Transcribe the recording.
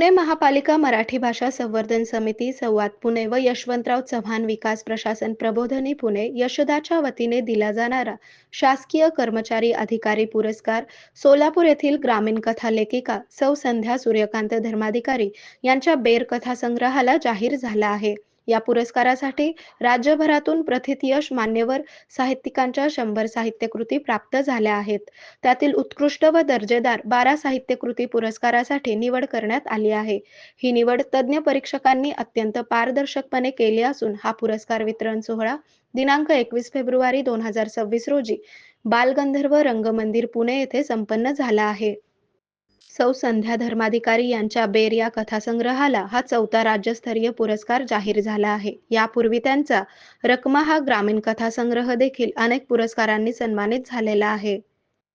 पुणे महापालिका मराठी भाषा संवर्धन समिती, संवाद पुणे व यशवंतराव चव्हाण विकास प्रशासन प्रबोधिनी पुणे यशदाच्या वतीने दिला जाणारा शासकीय कर्मचारी अधिकारी पुरस्कार सोलापूर येथील ग्रामीण कथा लेखिका सौ संध्या सूर्यकांत धर्माधिकारी यांच्या बेर कथासंग्रहाला जाहीर झाला आहे. या पुरस्कारासाठी राज्यभरातून प्रथितयश मान्यवर साहित्यिकांच्या 100 साहित्यकृती प्राप्त झाल्या आहेत. त्यातील उत्कृष्ट व दर्जेदार 12 साहित्यकृती पुरस्कारासाठी निवड करण्यात आली आहे. ही निवड तज्ज्ञ परीक्षकांनी अत्यंत पारदर्शकपणे केली असून हा पुरस्कार वितरण सोहळा दिनांक 21 फेब्रुवारी 2026 रोजी बालगंधर्व रंगमंदिर पुणे येथे संपन्न झाला आहे. सौ संध्या धर्माधिकारी यांच्या बेर या कथासंग्रहाला हा 4था राज्यस्तरीय पुरस्कार जाहीर झाला आहे. यापूर्वी त्यांचा रकमा हा ग्रामीण कथासंग्रह देखील अनेक पुरस्कारांनी सन्मानित झालेला आहे.